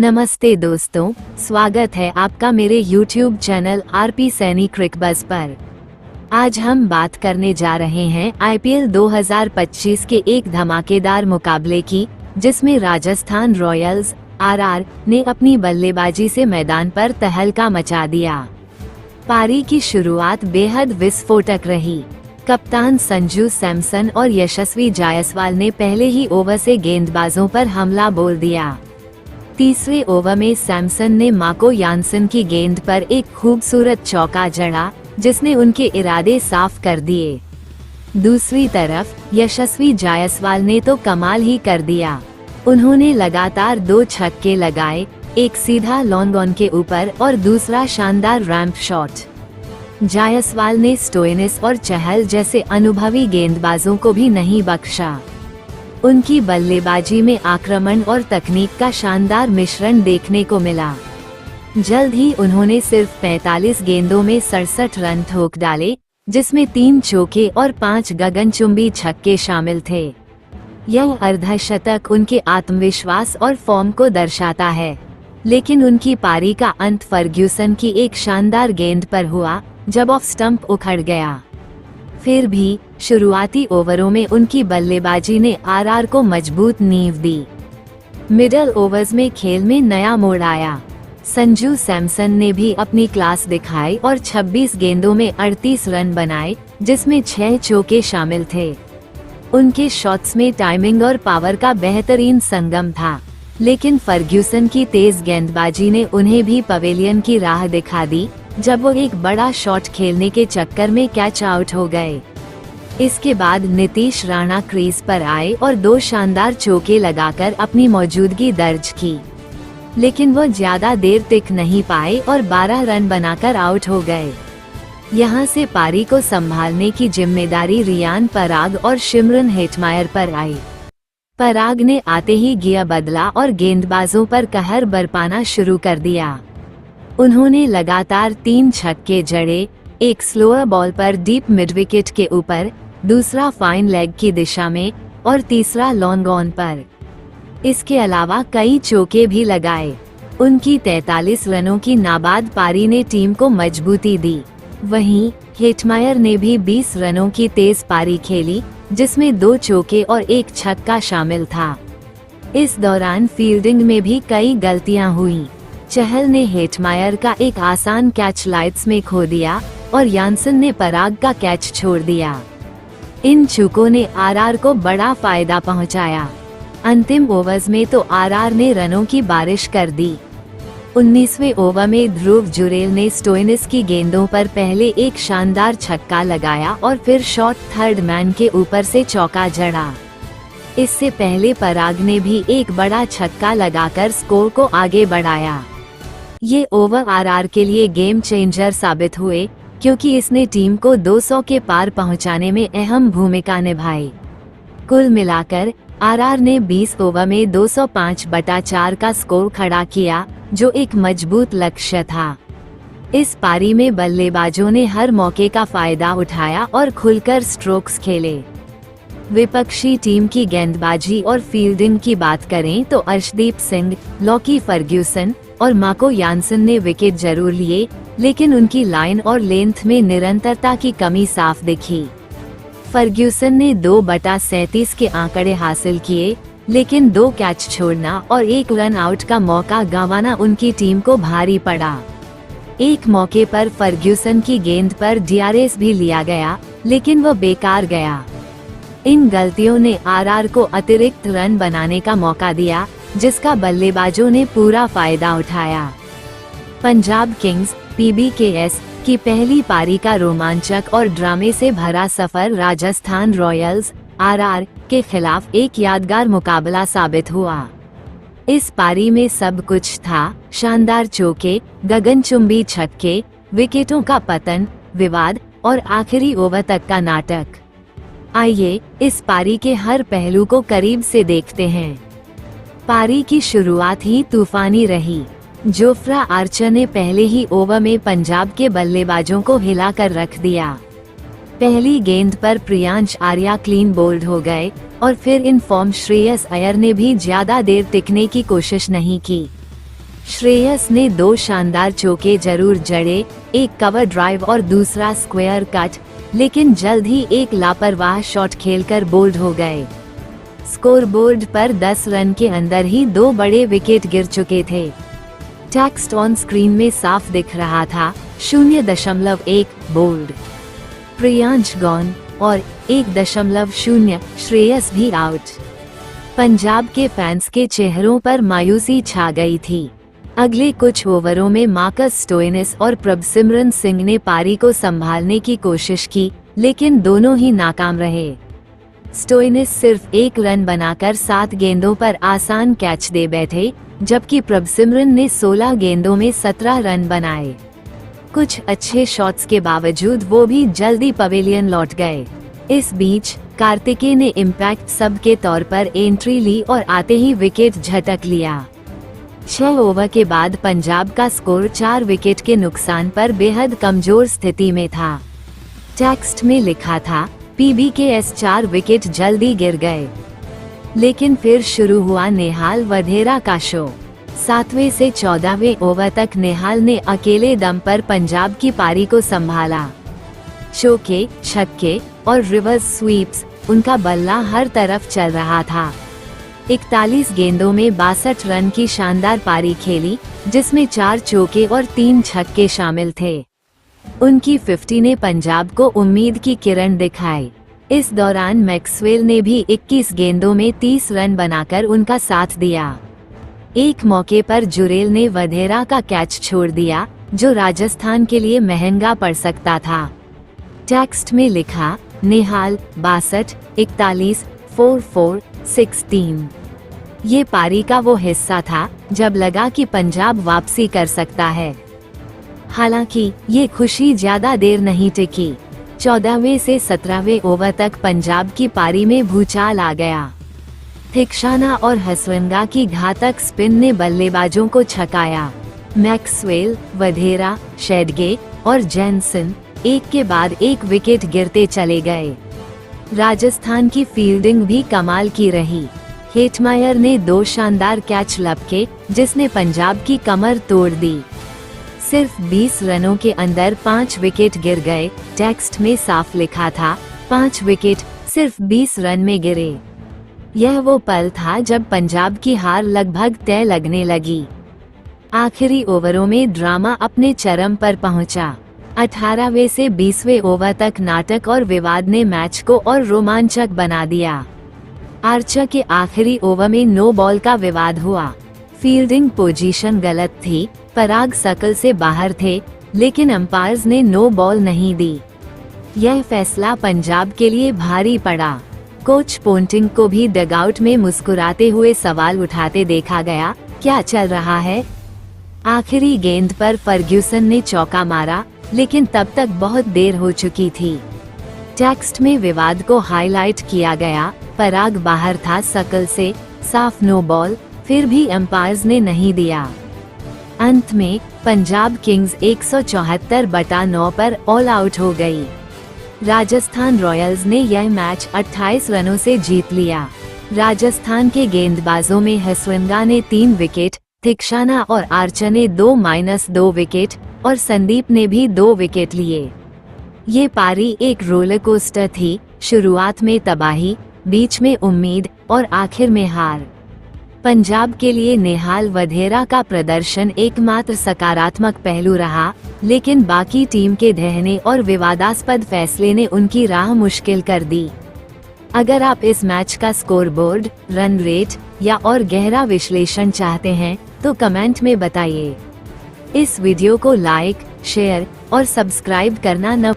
नमस्ते दोस्तों, स्वागत है आपका मेरे YouTube channel RP Saini Cricbuzz पर। आज हम बात करने जा रहे हैं IPL 2025 के एक धमाकेदार मुकाबले की, जिसमें राजस्थान रॉयल्स (RR) ने अपनी बल्लेबाजी से मैदान पर तहलका मचा दिया। पारी की शुरुआत बेहद विस्फोटक रही। कप्तान संजू सैमसन और यशस्वी जायसवाल ने पहले ही ओवर से गेंदबाजों पर हमला बोल दिया। तीसरे ओवर में सैमसन ने माको यानसन की गेंद पर एक खूबसूरत चौका जड़ा, जिसने उनके इरादे साफ कर दिए। दूसरी तरफ यशस्वी जायसवाल ने तो कमाल ही कर दिया। उन्होंने लगातार 2 छक्के लगाए, एक सीधा लॉन्ग ऑन के ऊपर और दूसरा शानदार रैंप शॉट। जायसवाल ने स्टोइनिस और चहल जैसे अनुभवी गेंदबाजों को भी नहीं बख्शा। उनकी बल्लेबाजी में आक्रमण और तकनीक का शानदार मिश्रण देखने को मिला। जल्द ही उन्होंने सिर्फ 45 गेंदों में 67 रन ठोक डाले, जिसमें 3 चौके और 5 गगनचुंबी छक्के शामिल थे। यह अर्धशतक उनके आत्मविश्वास और फॉर्म को दर्शाता है। लेकिन उनकी पारी का अंत फर्ग्यूसन की एक शानदार गेंद पर हुआ, जब ऑफ स्टंप उखड़ गया। फिर भी शुरुआती ओवरों में उनकी बल्लेबाजी ने आरआर को मजबूत नींव दी। मिडल ओवर्स में खेल में नया मोड़ आया। संजू सैमसन ने भी अपनी क्लास दिखाई और 26 गेंदों में 38 रन बनाए, जिसमें 6 चौके शामिल थे। उनके शॉट्स में टाइमिंग और पावर का बेहतरीन संगम था, लेकिन फर्ग्यूसन की तेज गेंदबाजी ने उन्हें भी पवेलियन की राह दिखा दी, जब वो एक बड़ा शॉट खेलने के चक्कर में कैच आउट हो गए। इसके बाद नीतीश राणा क्रीज पर आए और 2 शानदार चौके लगाकर अपनी मौजूदगी दर्ज की, लेकिन वो ज्यादा देर टिक नहीं पाए और 12 रन बनाकर आउट हो गए। यहां से पारी को संभालने की जिम्मेदारी रियान पराग और शिमरन हेटमायर पर आई। पराग ने आते ही गियर बदला और गेंदबाजों पर कहर बरपाना शुरू कर दिया। उन्होंने लगातार 3 छक्के जड़े, एक स्लोअर बॉल पर डीप मिड विकेट के ऊपर, दूसरा फाइन लेग की दिशा में और तीसरा लॉन्ग ऑन पर। इसके अलावा कई चौके भी लगाए। उनकी 43 रनों की नाबाद पारी ने टीम को मजबूती दी। वहीं हेटमायर ने भी 20 रनों की तेज पारी खेली, जिसमें 2 चौके और 1 छक्का शामिल था। इस दौरान फील्डिंग में भी कई गलतियां हुई। चहल ने हेटमायर का एक आसान कैच लाइट्स में खो दिया और यानसन ने पराग का कैच छोड़ दिया। इन चूकों ने आरआर को बड़ा फायदा पहुंचाया। अंतिम ओवर्स में तो आरआर ने रनों की बारिश कर दी। 19वें ओवर में ध्रुव जुरेल ने स्टोइनिस की गेंदों पर पहले एक शानदार छक्का लगाया और फिर शॉट थर्ड मैन के ऊपर से चौका जड़ा। इससे पहले पराग ने भी एक बड़ा छक्का लगाकर स्कोर को आगे बढ़ाया। ये ओवर आरआर के लिए गेम चेंजर साबित हुए, क्योंकि इसने टीम को 200 के पार पहुंचाने में अहम भूमिका निभाई। कुल मिलाकर आरआर ने 20 ओवर में 205/4 का स्कोर खड़ा किया, जो एक मजबूत लक्ष्य था। इस पारी में बल्लेबाजों ने हर मौके का फायदा उठाया और खुलकर स्ट्रोक्स खेले। विपक्षी टीम की गेंदबाजी और फील्डिंग की बात करें तो अर्शदीप सिंह, लॉकी फर्ग्यूसन और माको यानसन ने विकेट जरूर लिए, लेकिन उनकी लाइन और लेंथ में निरंतरता की कमी साफ दिखी। फर्ग्यूसन ने 2/37 के आंकड़े हासिल किए, लेकिन 2 कैच छोड़ना और 1 रन आउट का मौका गंवाना उनकी टीम को भारी पड़ा। एक मौके पर फर्ग्यूसन की गेंद पर DRS भी लिया गया, लेकिन वह बेकार गया। इन गलतियों ने आरआर को अतिरिक्त रन बनाने का मौका दिया, जिसका बल्लेबाजों ने पूरा फायदा उठाया। पंजाब किंग्स (PBKS) की पहली पारी का रोमांचक और ड्रामे से भरा सफर राजस्थान रॉयल्स (RR) के खिलाफ एक यादगार मुकाबला साबित हुआ। इस पारी में सब कुछ था: शानदार चौके, गगनचुंबी छक्के, विकेटों का पतन, विवाद और आखिरी ओवर तक का नाटक। आइए इस पारी के हर पहलू को करीब से देखते हैं। पारी की शुरुआत ही तूफानी रही। जोफ्रा आर्चर ने पहले ही ओवर में पंजाब के बल्लेबाजों को हिलाकर रख दिया। पहली गेंद पर प्रियांश आर्या क्लीन बोल्ड हो गए और फिर इन फॉर्म श्रेयस अय्यर ने भी ज्यादा देर टिकने की कोशिश नहीं की। श्रेयस ने 2 शानदार चौके जरूर जड़े, एक कवर ड्राइव और दूसरा स्क्वायर कट, लेकिन जल्द ही एक लापरवाह शॉट खेलकर बोल्ड हो गए। स्कोरबोर्ड पर 10 रन के अंदर ही 2 बड़े विकेट गिर चुके थे। टेक्स्ट ऑन स्क्रीन में साफ दिख रहा था 0.1 बोल्ड, प्रियांश गॉन और 1.0 श्रेयस भी आउट। पंजाब के फैंस के चेहरों पर मायूसी छा गई थी। अगले कुछ ओवरों में मार्कस स्टोइनिस और प्रभसिमरन सिंह ने पारी को संभालने की कोशिश की, लेकिन दोनों ही नाकाम रहे। स्टोइनिस सिर्फ 1 रन बनाकर 7 गेंदों पर आसान कैच दे बैठे, जबकि प्रभसिमरन ने 16 गेंदों में 17 रन बनाए। कुछ अच्छे शॉट्स के बावजूद वो भी जल्दी पवेलियन लौट गए। इस बीच कार्तिकेय ने इम्पैक्ट सब के तौर पर एंट्री ली और आते ही विकेट झटक लिया। 6 ओवर के बाद पंजाब का स्कोर 4 विकेट के नुकसान पर बेहद कमजोर स्थिति में था। टेक्स्ट में लिखा था PBKS 4 विकेट जल्दी गिर गए। लेकिन फिर शुरू हुआ नेहाल वधेरा का शो। 7वें से 14वें ओवर तक नेहाल ने अकेले दम पर पंजाब की पारी को संभाला। चौके, छक्के और रिवर्स स्वीप्स, उनका बल्ला हर तरफ चल रहा था। 41 गेंदों में 62 रन की शानदार पारी खेली, जिसमें 4 चौके और 3 छक्के शामिल थे। उनकी 50 ने पंजाब को उम्मीद की किरण दिखाई। इस दौरान मैक्सवेल ने भी 21 गेंदों में 30 रन बनाकर उनका साथ दिया। एक मौके पर जुरेल ने वधेरा का कैच छोड़ दिया, जो राजस्थान के लिए महंगा पड़ सकता था। टेक्स्ट में लिखा नेहाल 62, 41, 44, 16। ये पारी का वो हिस्सा था जब लगा कि पंजाब वापसी कर सकता है। हालांकि ये खुशी ज्यादा देर नहीं टिकी। 14वें से 17वें ओवर तक पंजाब की पारी में भूचाल आ गया। थिक्शाना और हसवंगा की घातक स्पिन ने बल्लेबाजों को छकाया। मैक्सवेल, वधेरा, शेडगे और जैनसन एक के बाद एक विकेट गिरते चले गए। राजस्थान की फील्डिंग भी कमाल की रही। हेटमायर ने 2 शानदार कैच लपके, जिसने पंजाब की कमर तोड़ दी। सिर्फ 20 रनों के अंदर 5 विकेट गिर गए। टेक्स्ट में साफ लिखा था 5 विकेट सिर्फ 20 रन में गिरे। यह वो पल था जब पंजाब की हार लगभग तय लगने लगी। आखिरी ओवरों में ड्रामा अपने चरम पर पहुंचा। 18वें से 20वें ओवर तक नाटक और विवाद ने मैच को और रोमांचक बना दिया। आर्चर के आखिरी ओवर में नो बॉल का विवाद हुआ। फील्डिंग पोजीशन गलत थी, पराग सर्कल से बाहर थे, लेकिन अंपायर्स ने नो बॉल नहीं दी। यह फैसला पंजाब के लिए भारी पड़ा। कोच पोंटिंग को भी डगआउट में मुस्कुराते हुए सवाल उठाते देखा गया, क्या चल रहा है? आखिरी गेंद पर फर्ग्यूसन ने चौका मारा, लेकिन तब तक बहुत देर हो चुकी थी। टेक्स्ट में विवाद को हाईलाइट किया गया। पराग बाहर था सर्कल से, साफ नो बॉल, फिर भी अंपायर्स ने नहीं दिया। अंत में पंजाब किंग्स 174/9 पर ऑल आउट हो गई। राजस्थान रॉयल्स ने यह मैच 28 रनों से जीत लिया। राजस्थान के गेंदबाजों में हसवंगा ने 3 विकेट, थिक्शाना और आर्चर ने 2-2 विकेट और संदीप ने भी 2 विकेट लिए। ये पारी एक रोलर कोस्टर थी, शुरुआत में तबाही, बीच में उम्मीद और आखिर में हार। पंजाब के लिए नेहाल वधेरा का प्रदर्शन एकमात्र सकारात्मक पहलू रहा, लेकिन बाकी टीम के ढहने और विवादास्पद फैसले ने उनकी राह मुश्किल कर दी। अगर आप इस मैच का स्कोरबोर्ड, रन रेट या और गहरा विश्लेषण चाहते हैं तो कमेंट में बताइए। इस वीडियो को लाइक, शेयर और सब्सक्राइब करना न